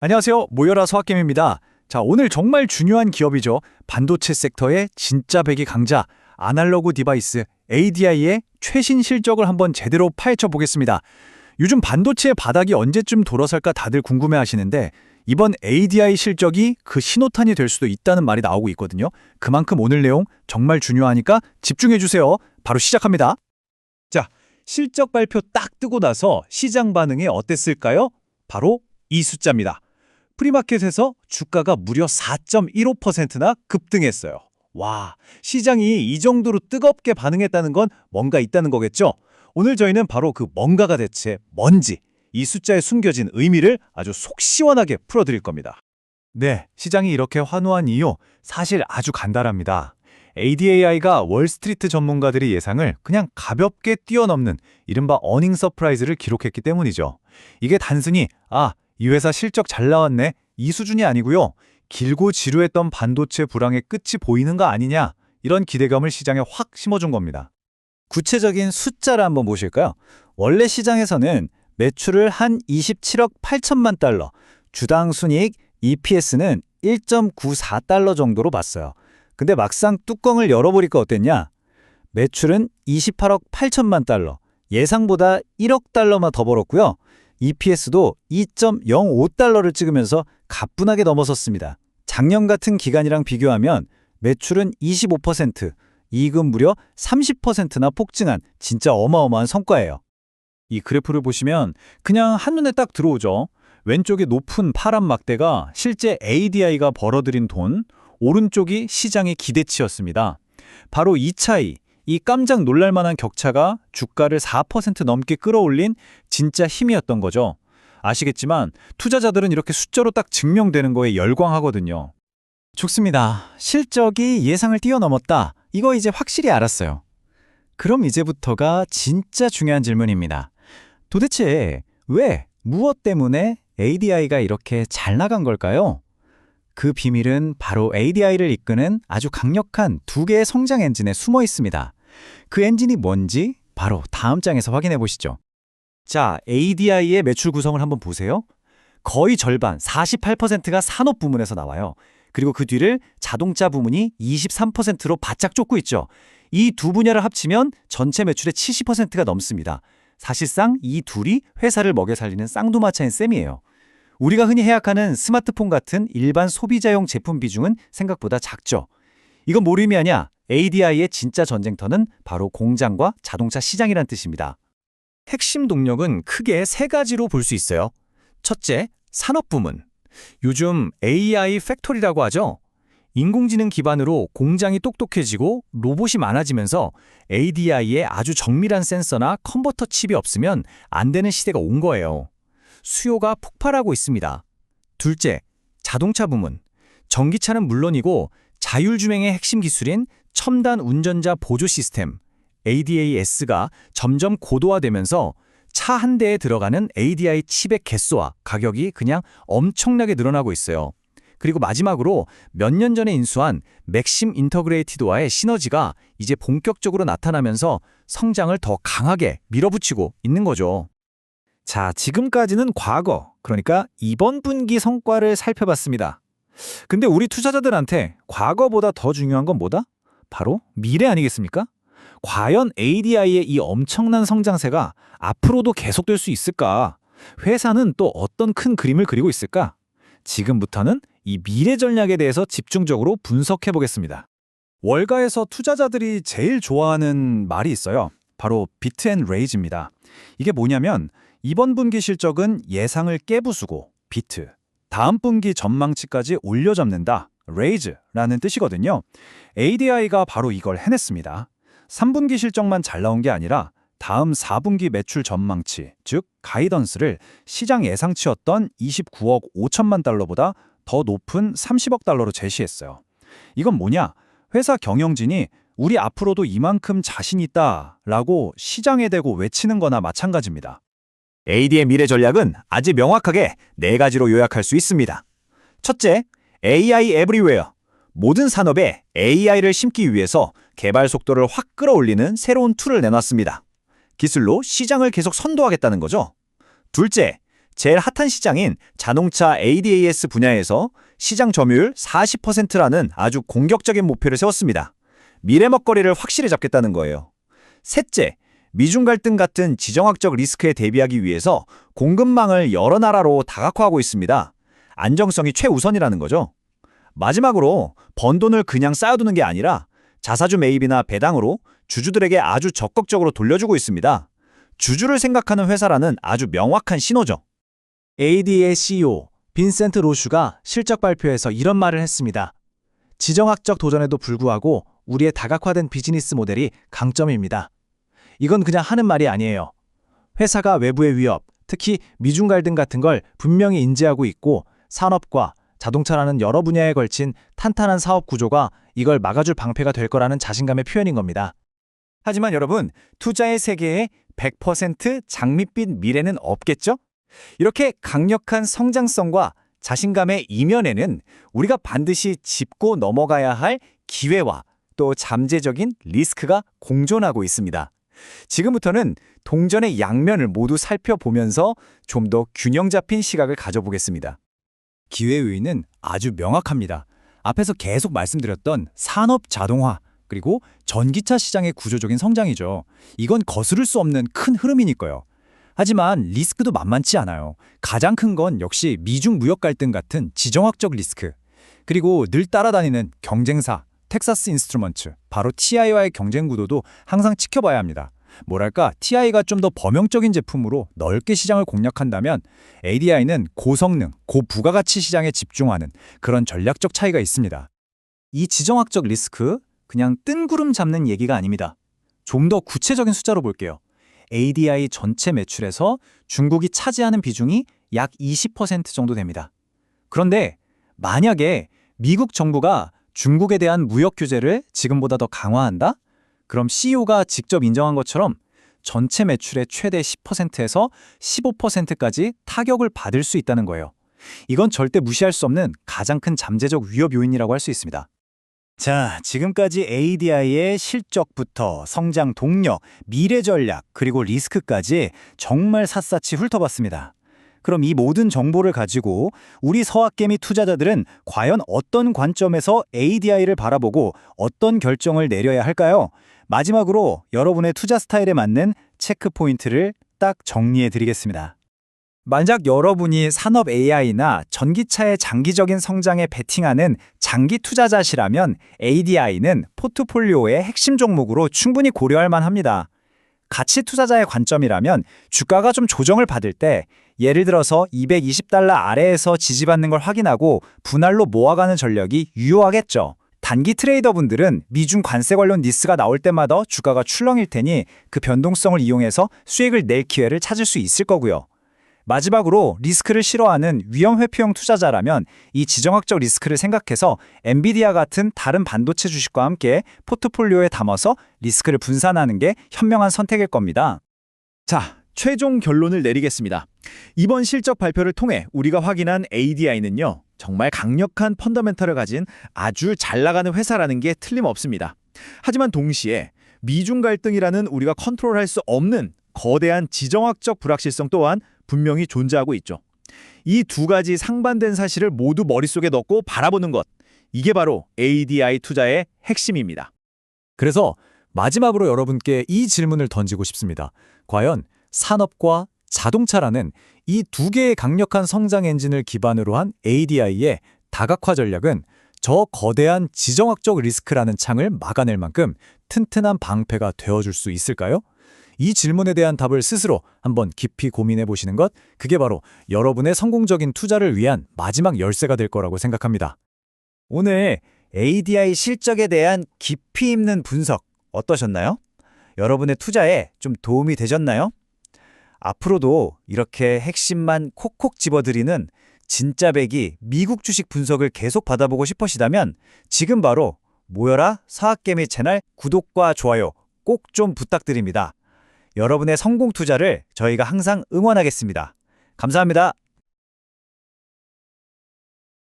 안녕하세요. 모여라 서학겜입니다. 자, 오늘 정말 중요한 기업이죠. 반도체 섹터의 진짜 배기 강자, 아날로그 디바이스 ADI의 최신 실적을 한번 제대로 파헤쳐 보겠습니다. 요즘 반도체의 바닥이 언제쯤 돌아설까 다들 궁금해 하시는데 이번 ADI 실적이 그 신호탄이 될 수도 있다는 말이 나오고 있거든요. 그만큼 오늘 내용 정말 중요하니까 집중해 주세요. 바로 시작합니다. 자, 실적 발표 딱 뜨고 나서 시장 반응이 어땠을까요? 바로 이 숫자입니다. 프리마켓에서 주가가 무려 4.15%나 급등했어요. 와, 시장이 이 정도로 뜨겁게 반응했다는 건 뭔가 있다는 거겠죠? 오늘 저희는 바로 그 뭔가가 대체 뭔지, 이 숫자에 숨겨진 의미를 아주 속 시원하게 풀어드릴 겁니다. 네, 시장이 이렇게 환호한 이유 사실 아주 간단합니다. ADAI가 월스트리트 전문가들의 예상을 그냥 가볍게 뛰어넘는 이른바 어닝 서프라이즈를 기록했기 때문이죠. 이게 단순히 이 회사 실적 잘 나왔네 이 수준이 아니고요. 길고 지루했던 반도체 불황의 끝이 보이는 거 아니냐 이런 기대감을 시장에 확 심어준 겁니다. 구체적인 숫자를 한번 보실까요? 원래 시장에서는 매출을 한 27억 8천만 달러, 주당 순이익 EPS는 1.94달러 정도로 봤어요. 근데 막상 뚜껑을 열어보니까 어땠냐? 매출은 28억 8천만 달러, 예상보다 1억 달러만 더 벌었고요. EPS도 2.05달러를 찍으면서 가뿐하게 넘어섰습니다. 작년 같은 기간이랑 비교하면 매출은 25%, 이익은 무려 30%나 폭증한 진짜 어마어마한 성과예요. 이 그래프를 보시면 그냥 한눈에 딱 들어오죠. 왼쪽에 높은 파란 막대가 실제 ADI가 벌어들인 돈, 오른쪽이 시장의 기대치였습니다. 바로 이 차이, 이 깜짝 놀랄만한 격차가 주가를 4% 넘게 끌어올린 진짜 힘이었던 거죠. 아시겠지만 투자자들은 이렇게 숫자로 딱 증명되는 거에 열광하거든요. 좋습니다. 실적이 예상을 뛰어넘었다. 이거 이제 확실히 알았어요. 그럼 이제부터가 진짜 중요한 질문입니다. 도대체 왜, 무엇 때문에 ADI가 이렇게 잘 나간 걸까요? 그 비밀은 바로 ADI를 이끄는 아주 강력한 두 개의 성장 엔진에 숨어 있습니다. 그 엔진이 뭔지 바로 다음 장에서 확인해 보시죠. 자, ADI의 매출 구성을 한번 보세요. 거의 절반, 48%가 산업 부문에서 나와요. 그리고 그 뒤를 자동차 부문이 23%로 바짝 쫓고 있죠. 이 두 분야를 합치면 전체 매출의 70%가 넘습니다. 사실상 이 둘이 회사를 먹여 살리는 쌍두마차인 셈이에요. 우리가 흔히 해약하는 스마트폰 같은 일반 소비자용 제품 비중은 생각보다 작죠. 이건 뭘 의미하냐? ADI의 진짜 전쟁터는 바로 공장과 자동차 시장이란 뜻입니다. 핵심 동력은 크게 세 가지로 볼 수 있어요. 첫째, 산업 부문. 요즘 AI 팩토리라고 하죠. 인공지능 기반으로 공장이 똑똑해지고 로봇이 많아지면서 ADI에 아주 정밀한 센서나 컨버터 칩이 없으면 안 되는 시대가 온 거예요. 수요가 폭발하고 있습니다. 둘째, 자동차 부문. 전기차는 물론이고 자율주행의 핵심 기술인 첨단 운전자 보조 시스템 ADAS가 점점 고도화되면서 차 한 대에 들어가는 ADI 칩의 개수와 가격이 그냥 엄청나게 늘어나고 있어요. 그리고 마지막으로 몇 년 전에 인수한 맥심 인터그레이티드와의 시너지가 이제 본격적으로 나타나면서 성장을 더 강하게 밀어붙이고 있는 거죠. 자, 지금까지는 과거, 그러니까 이번 분기 성과를 살펴봤습니다. 근데 우리 투자자들한테 과거보다 더 중요한 건 뭐다? 바로 미래 아니겠습니까? 과연 ADI의 이 엄청난 성장세가 앞으로도 계속될 수 있을까? 회사는 또 어떤 큰 그림을 그리고 있을까? 지금부터는 이 미래 전략에 대해서 집중적으로 분석해 보겠습니다. 월가에서 투자자들이 제일 좋아하는 말이 있어요. 바로 비트 앤 레이즈입니다. 이게 뭐냐면 이번 분기 실적은 예상을 깨부수고 비트, 다음 분기 전망치까지 올려잡는다, 레이즈라는 뜻이거든요. ADI가 바로 이걸 해냈습니다. 3분기 실적만 잘 나온 게 아니라 다음 4분기 매출 전망치, 즉 가이던스를 시장 예상치였던 29억 5천만 달러보다 더 높은 30억 달러로 제시했어요. 이건 뭐냐? 회사 경영진이 우리 앞으로도 이만큼 자신 있다라고 시장에 대고 외치는 거나 마찬가지입니다. AD의 미래 전략은 아주 명확하게 네 가지로 요약할 수 있습니다. 첫째, AI Everywhere. 모든 산업에 AI를 심기 위해서 개발 속도를 확 끌어올리는 새로운 툴을 내놨습니다. 기술로 시장을 계속 선도하겠다는 거죠. 둘째, 제일 핫한 시장인 자동차 ADAS 분야에서 시장 점유율 40%라는 아주 공격적인 목표를 세웠습니다. 미래 먹거리를 확실히 잡겠다는 거예요. 셋째, 미중 갈등 같은 지정학적 리스크에 대비하기 위해서 공급망을 여러 나라로 다각화하고 있습니다. 안정성이 최우선이라는 거죠. 마지막으로 번 돈을 그냥 쌓아두는 게 아니라 자사주 매입이나 배당으로 주주들에게 아주 적극적으로 돌려주고 있습니다. 주주를 생각하는 회사라는 아주 명확한 신호죠. AD의 CEO 빈센트 로슈가 실적 발표에서 이런 말을 했습니다. 지정학적 도전에도 불구하고 우리의 다각화된 비즈니스 모델이 강점입니다. 이건 그냥 하는 말이 아니에요. 회사가 외부의 위협, 특히 미중 갈등 같은 걸 분명히 인지하고 있고 산업과 자동차라는 여러 분야에 걸친 탄탄한 사업 구조가 이걸 막아줄 방패가 될 거라는 자신감의 표현인 겁니다. 하지만 여러분, 투자의 세계에 100% 장밋빛 미래는 없겠죠? 이렇게 강력한 성장성과 자신감의 이면에는 우리가 반드시 짚고 넘어가야 할 기회와 또 잠재적인 리스크가 공존하고 있습니다. 지금부터는 동전의 양면을 모두 살펴보면서 좀 더 균형 잡힌 시각을 가져보겠습니다. 기회의 의의는 아주 명확합니다. 앞에서 계속 말씀드렸던 산업 자동화 그리고 전기차 시장의 구조적인 성장이죠. 이건 거스를 수 없는 큰 흐름이니까요. 하지만 리스크도 만만치 않아요. 가장 큰 건 역시 미중 무역 갈등 같은 지정학적 리스크. 그리고 늘 따라다니는 경쟁사, 텍사스 인스트루먼트, 바로 TI와의 경쟁 구도도 항상 지켜봐야 합니다. 뭐랄까, TI가 좀 더 범용적인 제품으로 넓게 시장을 공략한다면 ADI는 고성능, 고부가가치 시장에 집중하는 그런 전략적 차이가 있습니다. 이 지정학적 리스크, 그냥 뜬구름 잡는 얘기가 아닙니다. 좀 더 구체적인 숫자로 볼게요. ADI 전체 매출에서 중국이 차지하는 비중이 약 20% 정도 됩니다. 그런데 만약에 미국 정부가 중국에 대한 무역 규제를 지금보다 더 강화한다? 그럼 CEO가 직접 인정한 것처럼 전체 매출의 최대 10%에서 15%까지 타격을 받을 수 있다는 거예요. 이건 절대 무시할 수 없는 가장 큰 잠재적 위협 요인이라고 할 수 있습니다. 자, 지금까지 ADI의 실적부터 성장 동력, 미래 전략, 그리고 리스크까지 정말 샅샅이 훑어봤습니다. 그럼 이 모든 정보를 가지고 우리 서학개미 투자자들은 과연 어떤 관점에서 ADI를 바라보고 어떤 결정을 내려야 할까요? 마지막으로 여러분의 투자 스타일에 맞는 체크 포인트를 딱 정리해 드리겠습니다. 만약 여러분이 산업 AI나 전기차의 장기적인 성장에 베팅하는 장기 투자자시라면 ADI는 포트폴리오의 핵심 종목으로 충분히 고려할 만합니다. 가치 투자자의 관점이라면 주가가 좀 조정을 받을 때 예를 들어서 $220 아래에서 지지받는 걸 확인하고 분할로 모아가는 전략이 유효하겠죠. 단기 트레이더분들은 미중 관세 관련 뉴스가 나올 때마다 주가가 출렁일 테니 그 변동성을 이용해서 수익을 낼 기회를 찾을 수 있을 거고요. 마지막으로 리스크를 싫어하는 위험 회피형 투자자라면 이 지정학적 리스크를 생각해서 엔비디아 같은 다른 반도체 주식과 함께 포트폴리오에 담아서 리스크를 분산하는 게 현명한 선택일 겁니다. 자, 최종 결론을 내리겠습니다. 이번 실적 발표를 통해 우리가 확인한 ADI는요, 정말 강력한 펀더멘털을 가진 아주 잘 나가는 회사라는 게 틀림없습니다. 하지만 동시에 미중 갈등이라는 우리가 컨트롤할 수 없는 거대한 지정학적 불확실성 또한 분명히 존재하고 있죠. 이 두 가지 상반된 사실을 모두 머릿속에 넣고 바라보는 것, 이게 바로 ADI 투자의 핵심입니다. 그래서 마지막으로 여러분께 이 질문을 던지고 싶습니다. 과연 산업과 자동차라는 이 두 개의 강력한 성장 엔진을 기반으로 한 ADI의 다각화 전략은 저 거대한 지정학적 리스크라는 창을 막아낼 만큼 튼튼한 방패가 되어줄 수 있을까요? 이 질문에 대한 답을 스스로 한번 깊이 고민해 보시는 것, 그게 바로 여러분의 성공적인 투자를 위한 마지막 열쇠가 될 거라고 생각합니다. 오늘 ADI 실적에 대한 깊이 있는 분석 어떠셨나요? 여러분의 투자에 좀 도움이 되셨나요? 앞으로도 이렇게 핵심만 콕콕 집어드리는 진짜 배기 미국 주식 분석을 계속 받아보고 싶으시다면 지금 바로 모여라 서학개미 채널 구독과 좋아요 꼭 좀 부탁드립니다. 여러분의 성공 투자를 저희가 항상 응원하겠습니다. 감사합니다.